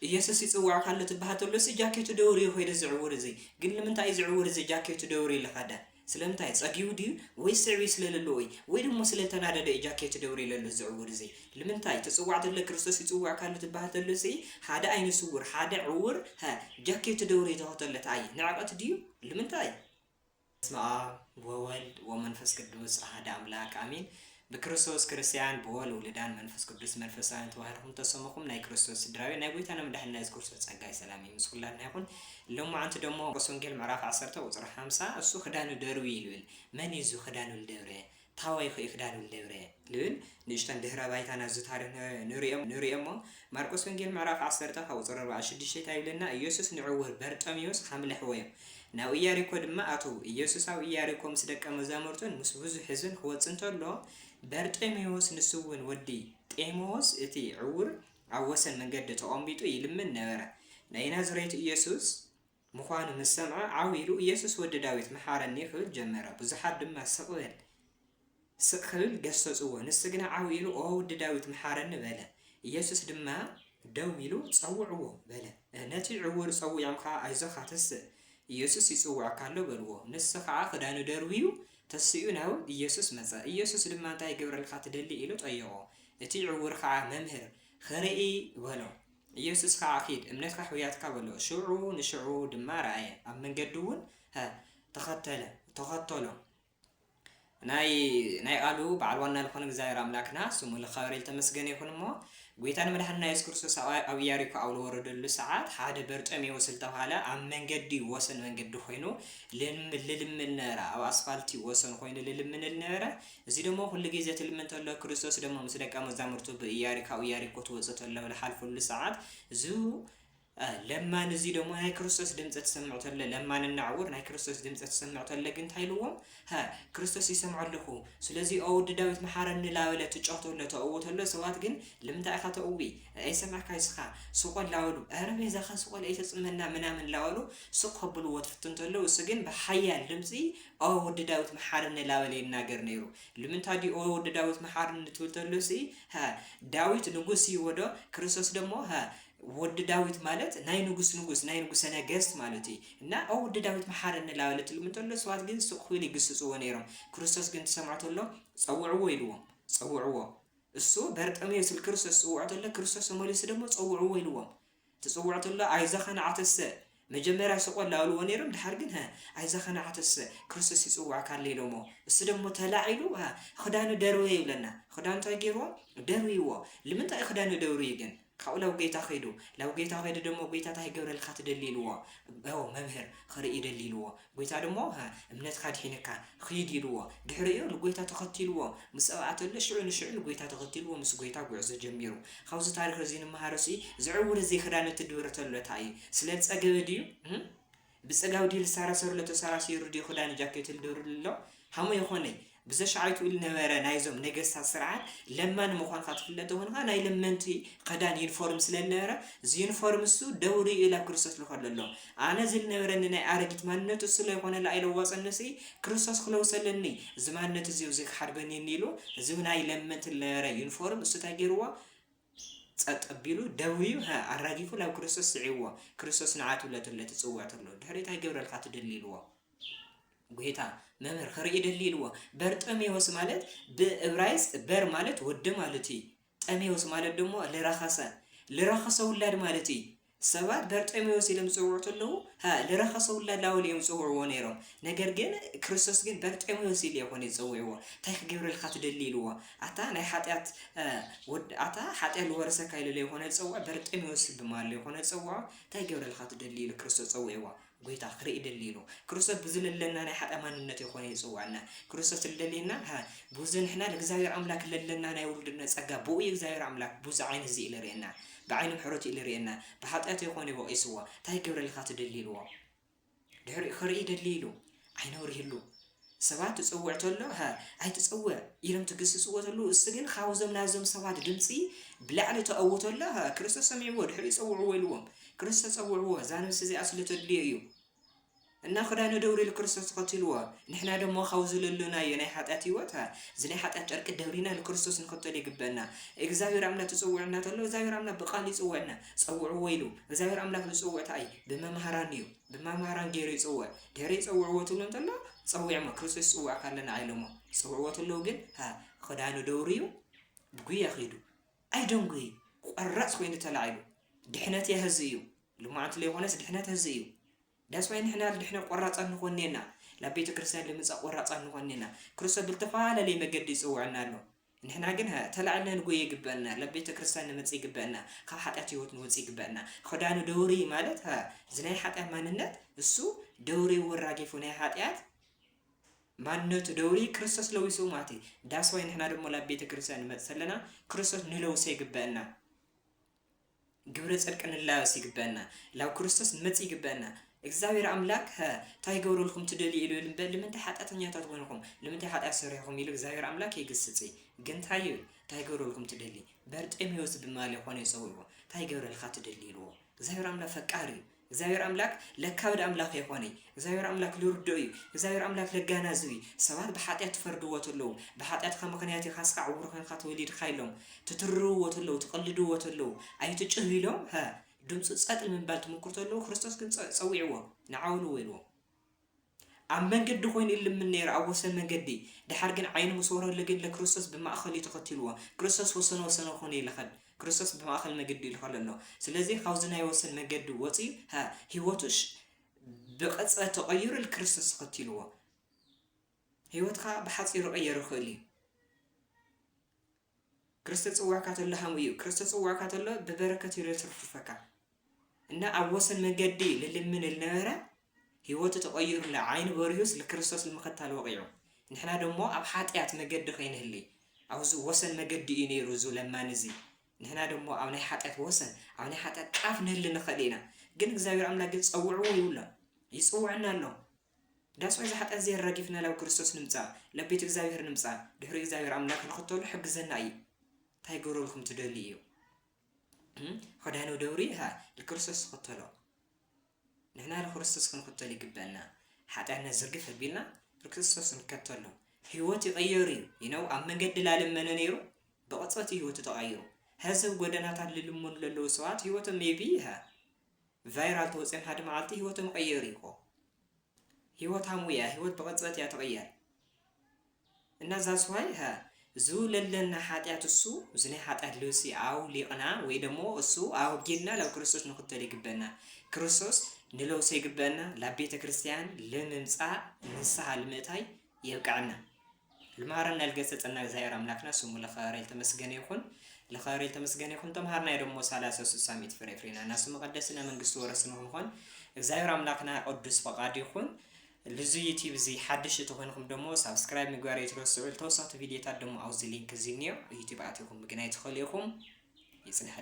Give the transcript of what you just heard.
ኢየሱስ ይጽዋዕ ካለ ትባሃተሎ ጃኬቱ ደውሪ ሆይደ ዝዕውር እዚ ግን ንምንታይ ዝዕውር እዚ ጃኬቱ ደውሪ ለኻዳ ስለምንታይ ጸጊው ድዩ ወይ ስዕቢ ስለለሎ ወይ ደሞ ስለተናደደ ጃኬቱ ደውሪ ለሎ ዝዕውር እዚ ንምንታይ ተጽዋዕ ተለ ክርስቶስ ይጽዋዕ ካለ ትባሃተሎ ሓደ አይነ ስውር ሓደ ዕውር ጃኬቱ ደውሪ ተኸተለት አይ ንዓቀት ድዩ ንምንታይ በስመ አብ ወወልድ ወመንፈስ ቅዱስ አሐዱ አምላክ አሜን። በክርስቶስ ክርስቲያን በወል ወልዳን መንፈስ ቅዱስ መንፈሳውያን ተዋህዶም ተሰሙኩም ናይ ክርስቶስ ስድራዊ ናይ ጎይታና መድኃኒትና ኢየሱስ ክርስቶስ ጸጋይ ሰላም ይመስኩላና ይሁን። ሎማዓንቲ ደሞ ወንጌል ምዕራፍ 10 ቁጥር 50 እሱ ክዳኑ ደርቢ ይብል መን ይዙ ክዳኑ ደብረ ታዋይ ክዳኑ ደብረ ልብል ንሽተን ድህረ ባይታና ዝታሪክ ንሪእሞ ማርቆስ ወንጌል ምዕራፍ 10 ቁጥር 46 ታይብለና ኢየሱስ ንዕውር በርጠሚዮስ ሓምለሕወዮ ናው ኢያሪኮ ድማ አቱ ኢየሱስ አው ኢያሪኮ ምስ ደቀ መዛሙርቱን ምስ ብዙሕ ህዝብን ክወጽእ እንተሎ በርጤሜዎስ ንስውን ወዲ ጤሞስ እቲ ዕውር ኣብ ወሰን መንገዲ ተቐሚጡ ይልምን ነበረ። ናይ ናዝሬት ኢየሱስ ምዃኑ ምስ ሰምዐ ዓዊሉ ኢየሱስ ወዲ ዳዊት መሓረኒ ክብል ጀመረ። ብዙሓት ድማ ስቕብል ክብል ገሰጽዎ። ንሱ ግና ዓዊሉ ኦ ወዲ ዳዊት መሓረኒ በለ። ኢየሱስ ድማ ደው ኢሉ ጸውዕዎ በለ። ነቲ ዕውር ጸዊዖምካ አይዞኻ ትስእ ኢየሱስ ይጽዋዕ ካሎ በልዎ። ንሱ ከዓ ክዳኑ ደርቢዩ ተስኡ ናው ኢየሱስ መጸ። ኢየሱስ ድማ እንታይ ገብረልካ ትደሊ ኢሉ ጠየቆ። እቲ ዕውር ከዓ መምህር ክርኢ በሎ። ኢየሱስ ከዓ ኺድ እምነትካ ሕያትካ በሎ። ሽዑ ንሽዑ ድማ ረአየ። ኣብ መንገዲ እውን ተኸተሎ። ናይ ቃሉ በዓል ዋና ዝኾነ እግዚአብሔር አምላክና ስሙ ለኸበረ ተመስገነ ይሁን። እሞ ጎይታና መድኃኒትና ኢየሱስ ክርስቶስ ኣብ ኢያሪኮ ኣብ ዝወረደሉ ሰዓት ሓደ በርጤሜዎስ ዝተባሃለ ኣብ መንገዲ ወሰን መንገዲ ኮይኑ ልልምን ነበረ። ኣብ ኣስፋልቲ ወሰን ኮይኑ ልልምን ነበረ። እዚ ደሞ ኩሉ ግዜ ትልምን ተሎ ክርስቶስ ደሞ ምስ ደቀ መዛሙርቱ ኢያሪኮ ትወጽእ ተሎ ዝሓልፈሉ ሰዓት እዚ ለማን እዚ ደሞ ናይ ክርስቶስ ድምጽ ተሰምዑ ተለ ለማን እናዕውር ናይ ክርስቶስ ድምጽ ተሰምዑ ተለ ግን ታይልዎም ክርስቶስ ይሰምዓለኹ ስለዚ ወዲ ዳዊት መሓረኒ ላበለ ትጮኽተሎ ተእውተሎ ሰባት ግን ልምንታይ ኢኻ ተእዊ ኣይሰማዕካ ይስኻ ስቆል ላወሉ ኣረቤዛኻ ስቆል ኣይተጽመና ምናምን ላወሉ ስቕ ከብልዎ ትፍትን ተሎ እሱ ግን ብሓያል ድምጺ ወዲ ዳዊት መሓረኒ ላበለ ይናገር ነይሩ። ልምንታይ ዲ ወዲ ዳዊት መሓረኒ ትብል ተሎ ዳዊት ንጉስ ይወዶ ክርስቶስ ደሞ ወዲ ዳዊት ማለት ናይ ንጉስ ናይ ንጉሰ ነገስት ማለት እና ወዲ ዳዊት መሓረኒ ላበለ ትልምንተሎ ሰባት ግን ስቕ ክብል ይግስጽዎ ነይሮም። ክርስቶስ ግን ተሰምዖተሎ ጸውዕዎ ኢልዎም ጸውዕዎ እሱ በርጤሜዎስ ክርስቶስ ጸውዕተሎ ክርስቶስ መሊሱ ደሞ ጸውዕዎ ኢልዎም ተጸውዕተሎ አይዛኻ ንዓተሰ መጀመሪያ ስቆል ላውልዎ ነይሮም ድሓር ግን አይዛኻ ንዓተሰ ክርስቶስ ይጽዋዕ ካለ ኢሎሞ እሱ ደሞ ተላዒሉ ክዳኑ ደርበ ይብለና ክዳኑ እንታይ ገይርዎ ደርብይዎ። ልምንታይ ክዳኑ ደርብዩ ግን ካብኡ ላው ጌታ ኸይዱ ደሞ ጌታ ታይ ገብረልካ ትደሊ ኢልዎ መምህር ክርኢ ደሊ ኢልዎ። ጎይታ ደሞ እምነትካ ድሒንካ ኺድ ኢልዎ። ድሕሪኡ ንጎይታ ተኸቲልዎ ምስ ሰብኣተሎ ሽዑ ንሽዑ ንጎይታ ተኸቲልዎ ምስ ጎይታ ጉዕዞ ጀሚሩ። ካብዚ ታሪክ እዚ ንመሃሮ ዝዕውር እዚ ክዳኑ ትድብር ተሎ እንታይ ስለ ጸገበ ድዩ ብጸጋው ድዩ ልሳራሰሩ ለተሳራሲሩ ድዩ ክዳኑ ጃኬት ልድብርሎ ሃሞ ይኾነይ ብዘሻዓይቱ ኢል ነበረ ናይዞም ነገስታት ስርዓት ለማን ምዃንካ ትፍለጥ ሆንካ ናይ ለመንቲ ክዳን ዩኒፎርም ስለነበረ እዚ ዩኒፎርም እሱ ደውሪ ኢላ ክርስቶስ ልኸለሎ ኣነ ዝል ነበረኒ ናይ ኣረጊት ማንነቱ ስለ ይኾነላ ኣይለዋፀነሲ ክርስቶስ ክለውሰለኒ እዚ ማንነት እዚ ክሓድበኒ ኢሉ እዚ ናይ ለመንቲ ነበረ ዩኒፎርም እሱ እንታይ ገይርዎ ጸጥ ኣቢሉ ደውዩ ኣራጊፉ ላብ ክርስቶስ ስዒዎ። ክርስቶስ ንዓቱ ለተለ ትጽዋዕተሎ ድሕሪት ኣይገብረልካ ትደሊ ኢልዎ። ጎይታ መምህር ክርኢ ደሊ ኢልዎ። በርጤሜዎስ ማለት ብዕብራይስጥ በር ማለት ወዲ ማለት እዩ። ጤሜዎስ ማለት ደሞ ልረኸሰ ውላድ ማለት እዩ። ሰባት በርጤሜዎስ ኢሎም ዝጽውዑ ተለዉ ልረኸሰ ውላድ ላወሉ እዮም ዝጽውዕዎ ነይሮም። ነገር ግን ክርስቶስ ግን በርጤሜዎስ ኢሉ ይኾነ ይጽውዕዎ እንታይ ክገብረልካ ትደሊ ኢልዎ። ኣታ ናይ ሓጢኣት ዝወረሰካ ኢሉ ይኾነ ዝጽውዕ በርጤሜዎስ ብማለ ይኾነ ዝጽውዖ እንታይ ገብረልካ ትደሊ ኢሉ ክርስቶስ ጸውዕዎ። ጎይታ ክርኢ ደሊ ኢሉ ክርስቶስ ብዝለለና ናይ ሓጢ ማንነት ይኾነ ይጽዋዕና ክርስቶስ ለለና ብዙ ንሕና ለእግዚአብሔር አምላክ ለለና ናይ ውልድነት ጸጋ ብኡ እግዚአብሔር አምላክ ብዙ ዓይነ እዚ ኢሉ ርኤና ብዓይኑ ሕሮት ኢሉ ርኤና ብሓጢኣት ይኾነ ይወቂስዎ እንታይ ገብረልካ ትደሊ ኢልዎ። ድሕሪ ክርኢ ደሊ ኢሉ ኣይነውርህሉ ሰባት ትጽውዕ ተሎ ኣይትጽውዕ ኢሎም ትግስጽዎ ተሎ እሱ ግን ካብዞም ናዞም ሰባት ድምፂ ብላዕሊ ተቐውቶ ተሎ ክርስቶስ ሰሚዕዎ ድሕሪ ይጸውዕዎ ኢልዎም ክርስቶስ ጸውዕዎ እዛ ነብሲ እዚኣ ስለ ተድልዮ እዩ እና ክዳኑ ደውሪ ለክርስቶስ ተኸትልዎ ንሕና ደሞ ካውዝለሉና የናይ ኃጢአት ህይወት ዝናይ ኃጢአት ጨርቂ ደውሪና ለክርስቶስ ንኽተል ይግበና እግዚአብሔር አምላክ ተጽውዕና ተሎ እግዚአብሔር አምላክ በቃል ይጽውዕና ጸውዕዎ ኢሉ እግዚአብሔር አምላክ ዝጽውዕ ታይ በመምሃራን እዩ በመምሃራን ገይሩ ይጽውዕ ድሕሪ ይጽውዕዎ ትብሎ እንተሎ ጸዊዕሞ ክርስቶስ ይጽውዕ ካለና አይሎሞ ጽውዕዎ ተሎ ግን ክዳኑ ደውሪዩ ብጉያ ኺዱ ኣይደንጉይ ቆራጽ ኮይኑ ተላዒሉ ድሕነት የህዝ እዩ ልማዓት ለይኾነስ ድሕነት ህዝ እዩ ዳስ ወይ ንሕና ድሕነ ቆራጻን ንኾንና ለቤተ ክርስቲያን ለምጻ ቆራጻን ንኾንና ክርስቶስ ብልተፈላለየ መገዲ ይጽውዕና ኣሎ ንሕና ግን ተላዕልና ንጎይ ይግበአና ለቤተ ክርስቲያን ንመጽ ይግበአና ካብ ኃጢአት ህይወት ንወጽ ይግበአና ክዳኑ ደውሪ ማለት ዝናይ ኃጢአት ማንነት እሱ ደውሪ ወራጊፉ ናይ ኃጢአት ማንነቱ ደውሪ ክርስቶስ ለዊሱ ማለት ዳስ ወይ ንሕና ደሞ ለቤተ ክርስቲያን ንመጽ ሰለና ክርስቶስ ንለውሰ ይግበአና ግብረ ጽድቅ ንላበስ ይግበአና ላው ክርስቶስ ንመጽ ይግበአና እግዚአብሔር አምላክ ታይገብሩልኩም ትደሊ ኢሉ ልንበል ለምንታይ ኃጢአተኛታት ሆንኩም ለምንታይ ኃጢአት ሰሪሕኩም ኢሉ እግዚአብሔር አምላክ ይግስጽ ግን ታይገብሩልኩም ትደሊ በርጤሜዎስ ብማለ ሆነ ይጸውዑ ታይገብረልካ ትደሊ ኢሉ እግዚአብሔር አምላክ ፈቃሪ እግዚአብሔር አምላክ ለካብድ አምላክ ይሆነ እግዚአብሔር አምላክ ልርዶይ እግዚአብሔር አምላክ ለጋናዝቢ ሰባት በኃጢአት ፈርድዎ ተለው በኃጢአት ከምክንያት ይኻስካ ዕውርኸን ካትወሊድ ካይሎም ትትርዎ ተለው ትቀልድዎ ተለው አይትጭህሎም ድምጽ ጸጥል ምንባል ትምክር ተለው ክርስቶስ ግን ጸዊዕዎ ንዓውሉ ወይልዎ ኣብ መንገዲ ኮይኑ ኢልምን ነይሩ ኣብ ወሰን መንገዲ ድሓር ግን ዓይኑ መስወሮ ለግን ለክርስቶስ ብማእኸል ተኸትልዎ ክርስቶስ ወሰነ ኾነ ይልኸል ክርስቶስ በማእኸል መንገዲ ይልኸል ኣሎ ስለዚ ካብዚ ናይ ወሰን መንገዲ ወፂ ህይወቱሽ ብቕጽበት ተቐይሩ ለክርስቶስ ተኸትልዎ ህይወትካ ብሓፂሩ ቀየር ይኽእል እዩ ክርስቶስ ጽዋዕካ ተሎ ሃሙ እዩ ክርስቶስ ጽዋዕካ ተሎ ብበረከት ይረትርፍፈካ እና ኣብ ወሰን መንገዲ ልልምን ልነበረ ህይወቱ ተቐይሩ ለዓይኑ በሪሁስ ለክርስቶስ ለመኸታል ወቂዑ ንሕና ደሞ ኣብ ኃጢአት መንገዲ ኸይንህሊ ኣብዚ ወሰን መንገዲ እዩ ነይሩ ዙ ለማንዚ ንሕና ደሞ ኣብ ናይ ኃጢአት ወሰን ኣብ ናይ ኃጢአት ጣፍ ንህሊ ንኽእል ኢና ግን እግዚአብሔር አምላክ ግን ጸውዕዎ ይብሎ ይጽውዕና ኣሎ ዳስ ወይ ኃጢአት ዘየራጊፍና ላብ ክርስቶስ ንምጻ ለቤት እግዚአብሔር ንምጻ ድሕሪ እግዚአብሔር አምላክ ንኽተሉ ሕግዘና እዩ ታይገብሩልኩም ትደሊ እዩ ክዳኑ ደውሪ ለክርስቶስ ተኸተሎ ንሕና ለክርስቶስ ክንክተል ይግበአና ኃጢአትና ዝርግፍ ኣቢልና ክርስቶስ ንከተሎ ህይወት ይቀየር እዩ ይነው ኣብ መንገዲ ላለመነ ነይሩ በቕጽበት ህይወቱ ተቐይሩ ህዝብ ጎደናታት ልልሙን ለለው ሰዋት ህይወቶም ሜቢ ቫይራል ተወፅም ሓደ መዓልቲ ህይወቶም ቀየር ይኮ ህይወት ሃሙያ ህይወት በቕጽበት ያ ተቐየር እና ዛስዋይ ዙ ለለና ኃጢአት እሱ ዝናይ ኃጢአት ልውሲ ኣው ሊቕና ወይ ደሞ እሱ ኣው ጌድና ለክርስቶስ ንክተል ይግበአና ክርስቶስ ንለውሰ ይግበአና ለቤተ ክርስቲያን ለምምጻእ ንስሐ ልምእታይ ይብቃዕና ልማረና ልገሰጸና እግዚአብሔር አምላክና ስሙ ለኸይር ተመስገነ ይሁን ለኸይር ተመስገነ ይሁን ተምሃርና ደሞ 30 ሚት ፍሬፍሬና ናሱ መቀደስና መንግስቱ ወረስነ ሆን እግዚአብሔር አምላክና ቅዱስ ፈቃድ ይሁን ልዙ ዩቲዩብ ዚ ሓድሽ ተኾንኩም ደሞ ሳብስክራይብ ምግባር ይትረስዑ ተወሳኺ ቪድዮታት ደሞ ኣብዚ ሊንክ እዚ ኒዮ ዩቲዩብ ኣትኩም ምግናይ ትኽእሉ ኢኹም ይጽንሕ